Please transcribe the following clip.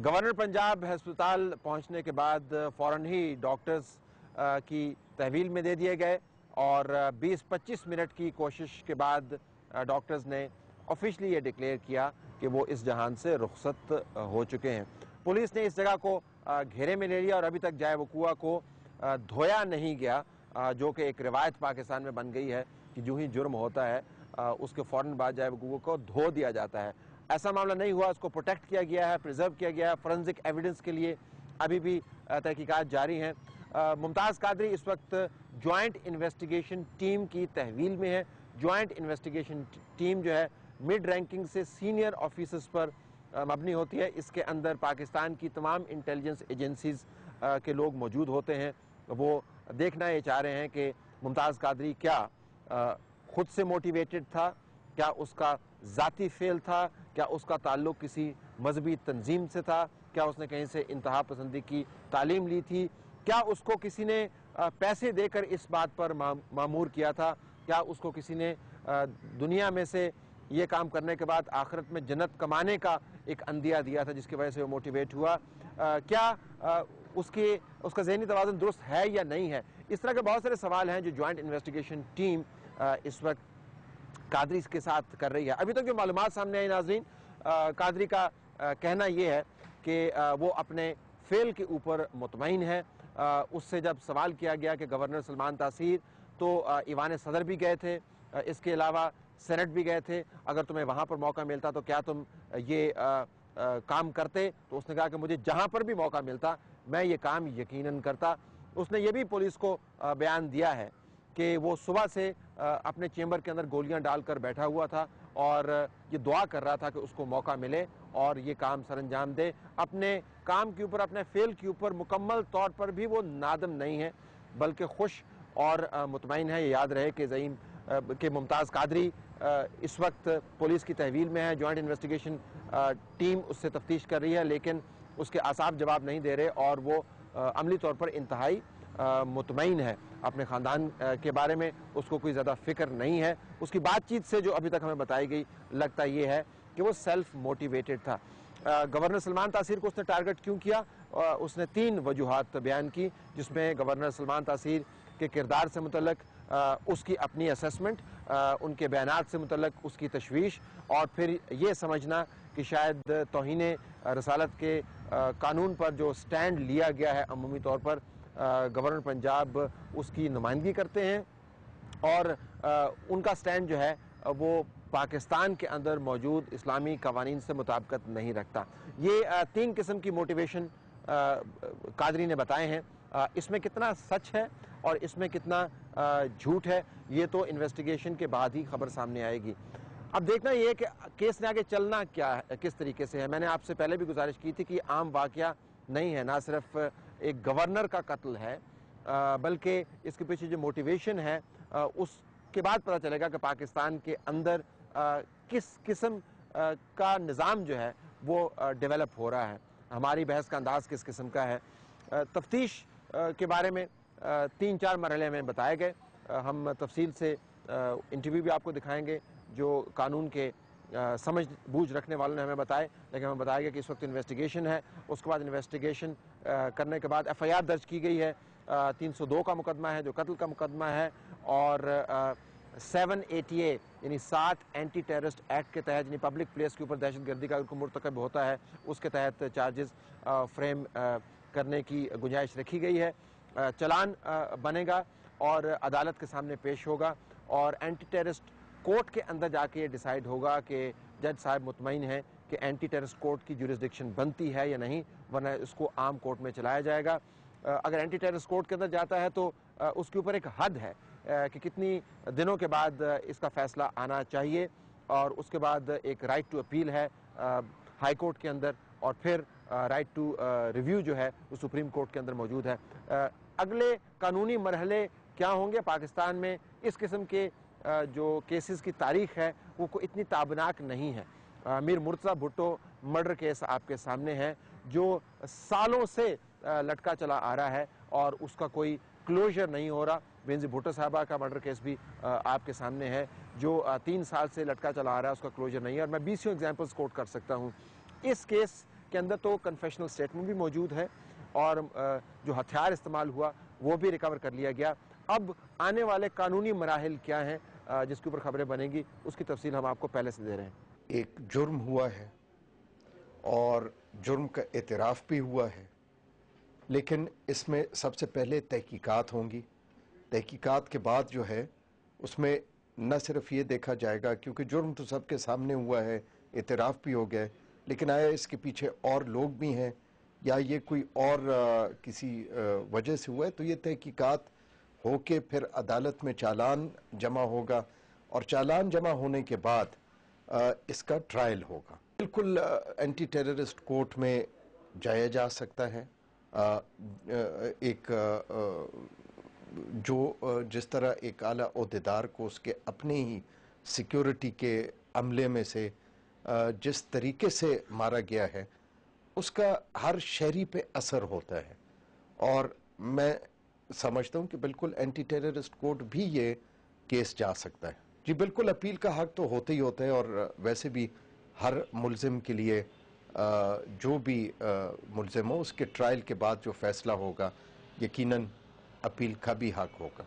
Governor Punjab ہسپتال پہنچنے کے بعد فوراً ہی ڈاکٹرز کی تحویل میں دے دیے گئے اور 20-25 منٹ کی کوشش کے بعد ڈاکٹرز نے آفیشلی یہ ڈکلیئر کیا کہ وہ اس جہان سے رخصت ہو چکے ہیں۔ پولیس نے اس جگہ کو گھیرے میں لے لیا اور ابھی تک جائے وقوع کو دھویا نہیں گیا، جو کہ ایک روایت پاکستان میں بن گئی ہے کہ جو ہی جرم ہوتا ہے اس کے فوراً بعد جائے وقوع کو دھو دیا جاتا ہے۔ ایسا معاملہ نہیں ہوا، اس کو پروٹیکٹ کیا گیا ہے، پریزرو کیا گیا ہے۔ فورنزک ایویڈنس کے لیے ابھی بھی تحقیقات جاری ہیں۔ ممتاز قادری اس وقت جوائنٹ انویسٹیگیشن ٹیم کی تحویل میں ہے۔ جوائنٹ انویسٹیگیشن ٹیم جو ہے مڈ رینکنگ سے سینئر آفیسرز پر مبنی ہوتی ہے۔ اس کے اندر پاکستان کی تمام انٹیلیجنس ایجنسیز کے لوگ موجود ہوتے ہیں۔ وہ دیکھنا یہ چاہ رہے ہیں کہ ممتاز قادری کیا خود سے موٹیویٹڈ تھا، کیا اس کا ذاتی فعل تھا، کیا اس کا تعلق کسی مذہبی تنظیم سے تھا، کیا اس نے کہیں سے انتہا پسندی کی تعلیم لی تھی، کیا اس کو کسی نے پیسے دے کر اس بات پر مامور کیا تھا، کیا اس کو کسی نے دنیا میں سے یہ کام کرنے کے بعد آخرت میں جنت کمانے کا ایک عندیہ دیا تھا جس کی وجہ سے وہ موٹیویٹ ہوا، کیا اس کا ذہنی توازن درست ہے یا نہیں ہے۔ اس طرح کے بہت سارے سوال ہیں جو جوائنٹ انویسٹیگیشن ٹیم اس وقت قادری کے ساتھ کر رہی ہے۔ ابھی تک جو معلومات سامنے آئی ناظرین، قادری کا کہنا یہ ہے کہ وہ اپنے فعل کے اوپر مطمئن ہے۔ اس سے جب سوال کیا گیا کہ گورنر سلمان تاثیر تو ایوان صدر بھی گئے تھے، اس کے علاوہ سینٹ بھی گئے تھے، اگر تمہیں وہاں پر موقع ملتا تو کیا تم یہ کام کرتے؟ تو اس نے کہا کہ مجھے جہاں پر بھی موقع ملتا میں یہ کام یقیناً کرتا۔ اس نے یہ بھی پولیس کو بیان دیا ہے کہ وہ صبح سے اپنے چیمبر کے اندر گولیاں ڈال کر بیٹھا ہوا تھا اور یہ دعا کر رہا تھا کہ اس کو موقع ملے اور یہ کام سر انجام دے۔ اپنے کام کے اوپر، اپنے فعل کے اوپر مکمل طور پر بھی وہ نادم نہیں ہے بلکہ خوش اور مطمئن ہے۔ یہ یاد رہے کہ ممتاز قادری اس وقت پولیس کی تحویل میں ہے، جوائنٹ انویسٹیگیشن ٹیم اس سے تفتیش کر رہی ہے، لیکن اس کے اعصاب جواب نہیں دے رہے اور وہ عملی طور پر انتہائی مطمئن ہے اپنے خاندان کے بارے میں، اس کو کوئی زیادہ فکر نہیں ہے۔ اس کی بات چیت سے جو ابھی تک ہمیں بتائی گئی لگتا یہ ہے کہ وہ سیلف موٹیویٹڈ تھا۔ گورنر سلمان تاثیر کو اس نے ٹارگٹ کیوں کیا؟ اس نے 3 وجوہات بیان کی، جس میں گورنر سلمان تاثیر کے کردار سے متعلق اس کی اپنی اسیسمنٹ، ان کے بیانات سے متعلق اس کی تشویش، اور پھر یہ سمجھنا کہ شاید توہین رسالت کے قانون پر جو سٹینڈ لیا گیا ہے عمومی طور پر گورنر پنجاب اس کی نمائندگی کرتے ہیں اور ان کا سٹینڈ جو ہے وہ پاکستان کے اندر موجود اسلامی قوانین سے مطابقت نہیں رکھتا۔ یہ 3 قسم کی موٹیویشن قادری نے بتائے ہیں۔ اس میں کتنا سچ ہے اور اس میں کتنا جھوٹ ہے یہ تو انویسٹیگیشن کے بعد ہی خبر سامنے آئے گی۔ اب دیکھنا یہ ہے کہ کیس نے آگے چلنا کیا ہے، کس طریقے سے ہے۔ میں نے آپ سے پہلے بھی گزارش کی تھی کہ عام واقعہ نہیں ہے، نہ صرف ایک گورنر کا قتل ہے بلکہ اس کے پیچھے جو موٹیویشن ہے اس کے بعد پتہ چلے گا کہ پاکستان کے اندر کس قسم کا نظام جو ہے وہ ڈیولپ ہو رہا ہے، ہماری بحث کا انداز کس قسم کا ہے۔ تفتیش کے بارے میں 3-4 مرحلے میں بتائے گئے، ہم تفصیل سے انٹرویو بھی آپ کو دکھائیں گے جو قانون کے سمجھ بوجھ رکھنے والوں نے ہمیں بتائے، لیکن ہمیں بتایا گیا کہ اس وقت انویسٹیگیشن ہے۔ اس کے بعد انویسٹیگیشن کرنے کے بعد ایف آئی آر درج کی گئی ہے، 302 کا مقدمہ ہے جو قتل کا مقدمہ ہے، اور 780A یعنی 60 اینٹی ٹیررسٹ ایکٹ کے تحت، یعنی پبلک پلیس کے اوپر دہشت گردی کا کوئی مرتکب ہوتا ہے اس کے تحت چارجز فریم کرنے کی گنجائش رکھی گئی ہے۔ چلان بنے گا اور عدالت کے سامنے پیش ہوگا اور اینٹی ٹیررسٹ کورٹ کے اندر جا کے یہ ڈیسائیڈ ہوگا کہ جج صاحب مطمئن ہیں کہ اینٹی ٹیررسٹ کورٹ کی جورسڈکشن بنتی ہے یا نہیں، ورنہ اس کو عام کورٹ میں چلایا جائے گا۔ اگر اینٹی ٹیررسٹ کورٹ کے اندر جاتا ہے تو اس کے اوپر ایک حد ہے کہ کتنی دنوں کے بعد اس کا فیصلہ آنا چاہیے، اور اس کے بعد ایک رائٹ ٹو اپیل ہے ہائی کورٹ کے اندر، اور پھر رائٹ ٹو ریویو جو ہے وہ سپریم کورٹ کے اندر موجود ہے۔ اگلے قانونی مرحلے کیا ہوں گے پاکستان میں؟ اس قسم کے جو کیسز کی تاریخ ہے وہ کوئی اتنی تابناک نہیں ہے۔ میر مرتضیٰ بھٹو مرڈر کیس آپ کے سامنے ہے جو سالوں سے لٹکا چلا آ رہا ہے اور اس کا کوئی کلوجر نہیں ہو رہا۔ بینظیر بھٹو صاحبہ کا مرڈر کیس بھی آپ کے سامنے ہے جو 3 سال سے لٹکا چلا آ رہا ہے، اس کا کلوجر نہیں ہے، اور میں 20 ایگزامپلز کوٹ کر سکتا ہوں۔ اس کیس کے اندر تو کنفیشنل سٹیٹمنٹ بھی موجود ہے اور جو ہتھیار استعمال ہوا وہ بھی ریکور کر لیا گیا. اب آنے والے قانونی مراحل کیا ہیں جس کے اوپر خبریں بنیں گی اس کی تفصیل ہم آپ کو پہلے سے دے رہے ہیں. ایک جرم ہوا ہے اور جرم کا اعتراف بھی ہوا ہے، لیکن اس میں سب سے پہلے تحقیقات ہوں گی. تحقیقات کے بعد جو ہے اس میں نہ صرف یہ دیکھا جائے گا، کیونکہ جرم تو سب کے سامنے ہوا ہے، اعتراف بھی ہو گیا ہے، لیکن آیا اس کے پیچھے اور لوگ بھی ہیں یا یہ کوئی اور کسی وجہ سے ہوا ہے. تو یہ تحقیقات ہو کے پھر عدالت میں چالان جمع ہوگا اور چالان جمع ہونے کے بعد اس کا ٹرائل ہوگا. بالکل اینٹی ٹیررسٹ کورٹ میں جایا جا سکتا ہے. ایک جس طرح ایک اعلیٰ عہدیدار کو اس کے اپنے ہی سیکیورٹی کے عملے میں سے جس طریقے سے مارا گیا ہے اس کا ہر شہری پہ اثر ہوتا ہے، اور میں سمجھتا ہوں کہ بالکل اینٹی ٹیررسٹ کورٹ بھی یہ کیس جا سکتا ہے. جی بالکل، اپیل کا حق تو ہوتا ہی ہوتا ہے، اور ویسے بھی ہر ملزم کے لیے جو بھی ملزم ہو اس کے ٹرائل کے بعد جو فیصلہ ہوگا یقیناً اپیل کا بھی حق ہوگا.